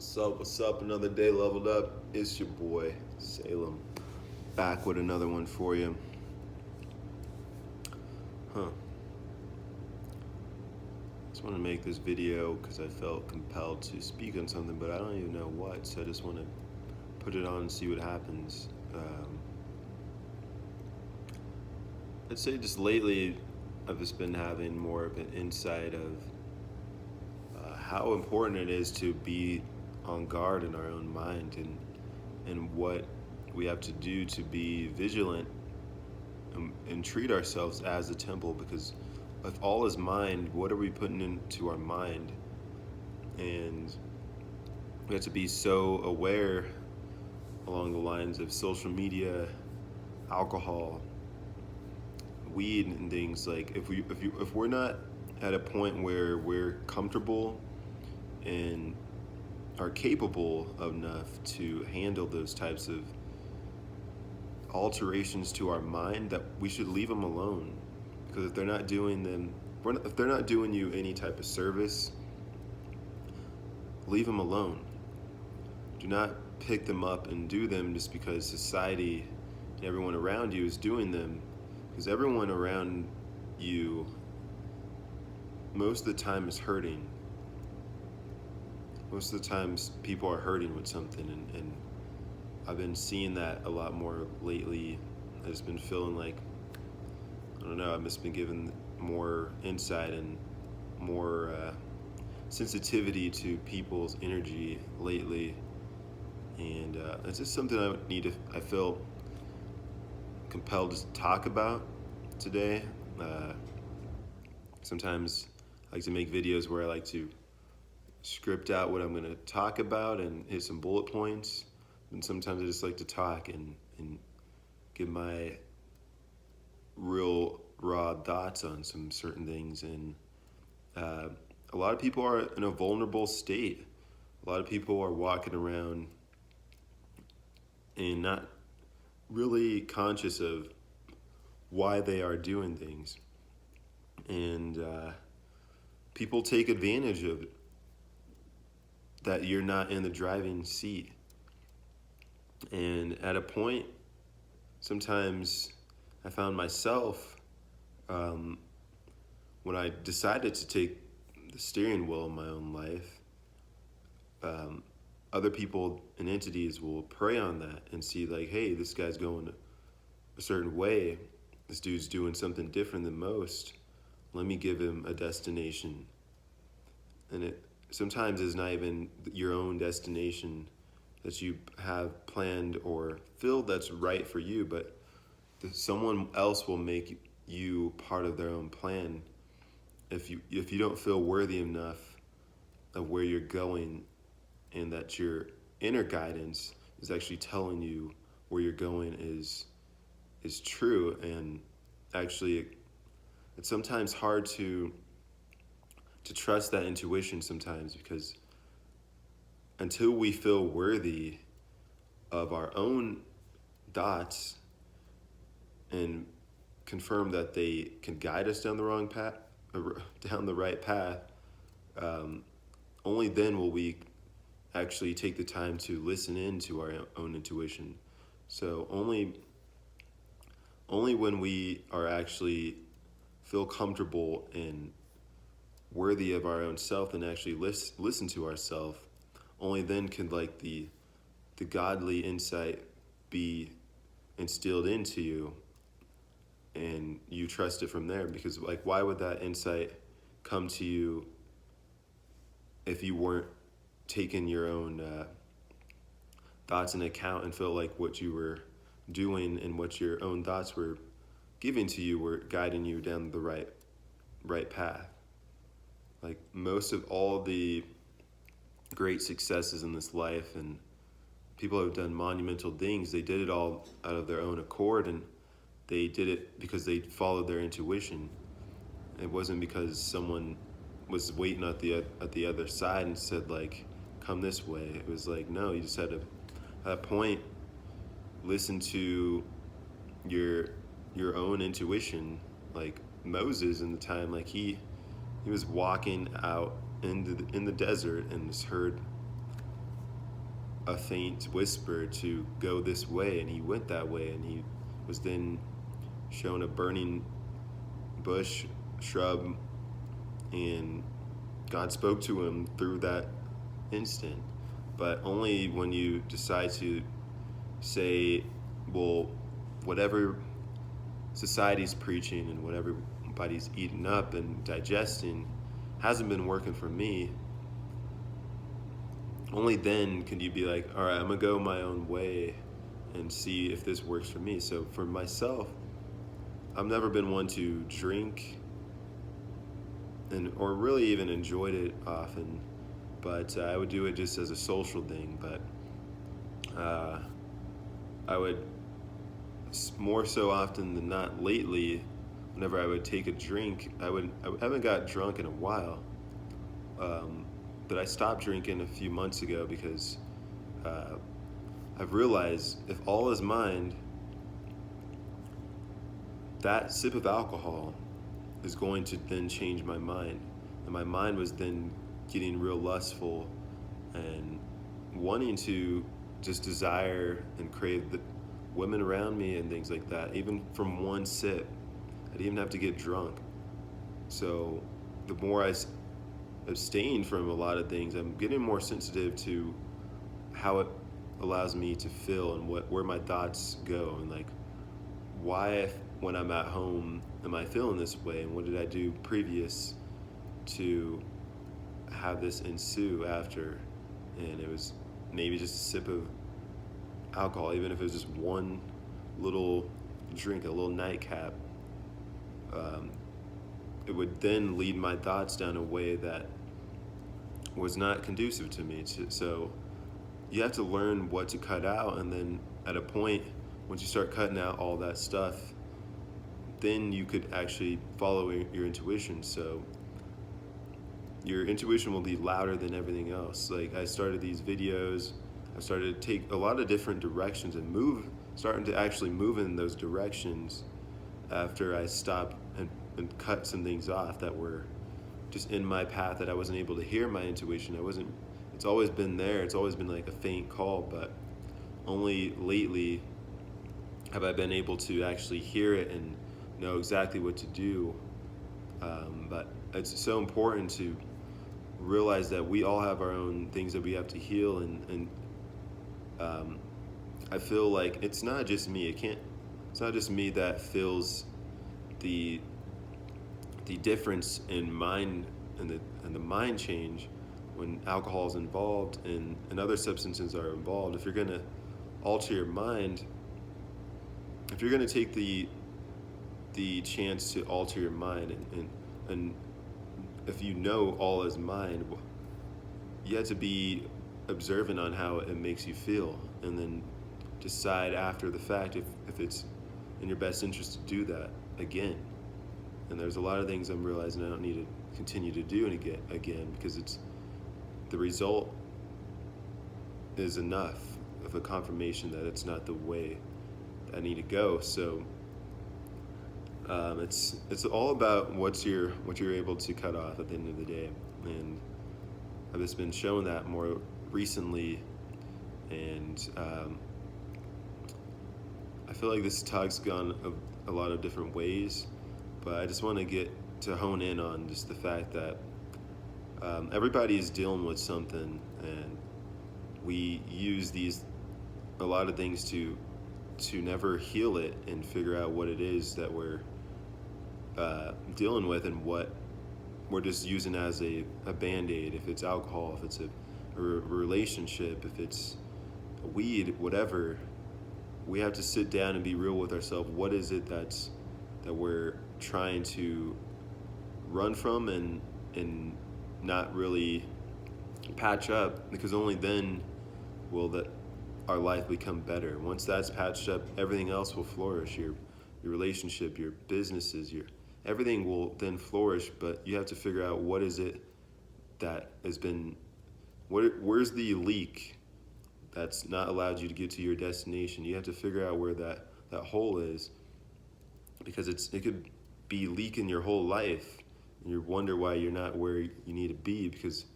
What's up? What's up? Another day leveled up. It's your boy, Salem. Back with another one for you. Just want to make this video because I felt compelled to speak on something, but I don't even know what, so I just want to put it on and see what happens. I'd say just lately, I've just been having more of an insight of how important it is to be on guard in our own mind and what we have to do to be vigilant and treat ourselves as a temple, because if all is mind, what are we putting into our mind? And we have to be so aware along the lines of social media, alcohol, weed, and things. Like if we're not at a point where we're comfortable and are capable enough to handle those types of alterations to our mind, that we should leave them alone. Because if they're not doing them, if they're not doing you any type of service, leave them alone. Do not pick them up and do them just because society and everyone around you is doing them. Because everyone around you most of the time is hurting. Most of the times people are hurting with something, and I've been seeing that a lot more lately. I've just been feeling like, I don't know, I've just been given more insight and more sensitivity to people's energy lately. And it's just something I feel compelled to talk about today. Sometimes I like to make videos where I like to script out what I'm going to talk about and hit some bullet points. And sometimes I just like to talk and give my real raw thoughts on some certain things. And a lot of people are in a vulnerable state. A lot of people are walking around and not really conscious of why they are doing things. And people take advantage of it, that you're not in the driving seat. And at a point, sometimes I found myself, when I decided to take the steering wheel in my own life, other people and entities will prey on that and see like, hey, this guy's going a certain way. This dude's doing something different than most. Let me give him a destination. And it sometimes is not even your own destination that you have planned or feel that's right for you, but someone else will make you part of their own plan if you don't feel worthy enough of where you're going, and that your inner guidance is actually telling you where you're going is true. And actually, it's sometimes hard to trust that intuition sometimes, because until we feel worthy of our own thoughts and confirm that they can guide us down the wrong path, or down the right path, only then will we actually take the time to listen in to our own intuition. So only when we are actually feel comfortable and worthy of our own self and actually listen to ourselves, only then can like the godly insight be instilled into you, and you trust it from there. Because like, why would that insight come to you if you weren't taking your own thoughts into account and felt like what you were doing and what your own thoughts were giving to you were guiding you down the right path? Like, most of all the great successes in this life and people who have done monumental things, they did it all out of their own accord, and they did it because they followed their intuition. It wasn't because someone was waiting at the other side and said like, come this way. It was like, no, you just had to, at that point, listen to your own intuition. Like Moses in the time, like he was walking out in the desert and just heard a faint whisper to go this way, and he went that way, and he was then shown a burning bush, shrub, and God spoke to him through that instant. But only when you decide to say, well, whatever society's preaching and what everybody's eating up and digesting hasn't been working for me, only then can you be like, all right, I'm gonna go my own way and see if this works for me. So for myself, I've never been one to drink or really even enjoyed it often, but I would do it just as a social thing. But I would more so often than not lately, whenever I would take a drink, I haven't got drunk in a while, but I stopped drinking a few months ago because I've realized if all is mind, that sip of alcohol is going to then change my mind. And my mind was then getting real lustful and wanting to just desire and crave the women around me and things like that, even from one sip. I didn't even have to get drunk. So the more I abstain from a lot of things, I'm getting more sensitive to how it allows me to feel and where my thoughts go, and like why when I'm at home am I feeling this way, and what did I do previous to have this ensue after. And it was maybe just a sip of alcohol, even if it was just one little drink, a little nightcap. It would then lead my thoughts down a way that was not conducive to me. So you have to learn what to cut out, and then at a point, once you start cutting out all that stuff, then you could actually follow your intuition. So your intuition will be louder than everything else. Like I started these videos, I started to take a lot of different directions and starting to actually move in those directions after I stopped and cut some things off that were just in my path that I wasn't able to hear my intuition. It's always been there. It's always been like a faint call, but only lately have I been able to actually hear it and know exactly what to do. But it's so important to realize that we all have our own things that we have to heal, and I feel like it's not just me. It's not just me that feels the difference in mind and the mind change when alcohol is involved and other substances are involved. If you're gonna alter your mind, if you're gonna take the chance to alter your mind and if you know all is mind, you have to be observant on how it makes you feel, and then decide after the fact if it's in your best interest to do that again. And there's a lot of things I'm realizing I don't need to continue to do again because the result is enough of a confirmation that it's not the way that I need to go. So it's all about what you're able to cut off at the end of the day, and I've just been shown that more recently, and I feel like this talk's gone a lot of different ways, but I just want to get to hone in on just the fact that everybody is dealing with something, and we use a lot of things to never heal it and figure out what it is that we're dealing with and what we're just using as a band-aid. If it's alcohol, if it's a relationship, if it's weed, whatever, we have to sit down and be real with ourselves. What is it that we're trying to run from and not really patch up? Because only then will our life become better. Once that's patched up, everything else will flourish. Your relationship, your businesses, everything will then flourish. But you have to figure out what is it that has been, where's the leak that's not allowed you to get to your destination. You have to figure out where that hole is, because it could be leaking your whole life, and you wonder why you're not where you need to be, because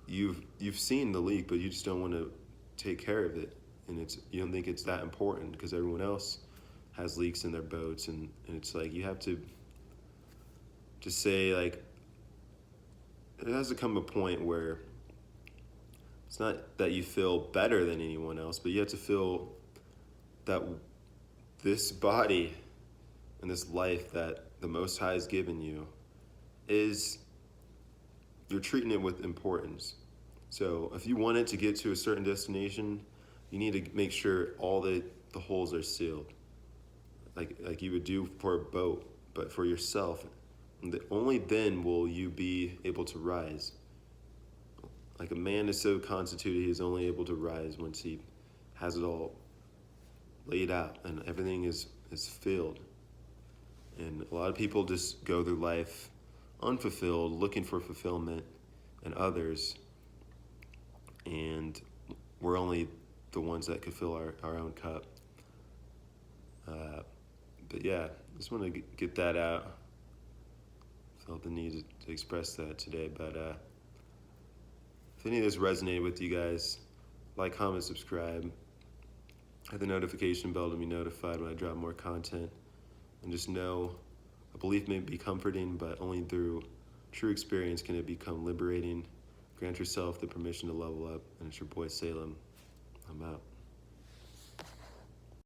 you've seen the leak, but you just don't want to take care of it, and you don't think it's that important because everyone else has leaks in their boats, and it's like you have to just say, like, it has to come a point where it's not that you feel better than anyone else, but you have to feel that this body and this life that the Most High has given you is, you're treating it with importance. So if you want it to get to a certain destination, you need to make sure all the holes are sealed, like you would do for a boat, but for yourself. Only then will you be able to rise. Like a man is so constituted, he is only able to rise once he has it all laid out and everything is filled. And a lot of people just go through life unfulfilled, looking for fulfillment in others, and we're only the ones that could fill our own cup. But yeah, just want to get that out. Felt the need to express that today. But if any of this resonated with you guys, like, comment, subscribe, hit the notification bell to be notified when I drop more content. And just know, a belief may be comforting, but only through true experience can it become liberating. Grant yourself the permission to level up. And it's your boy Salem. I'm out.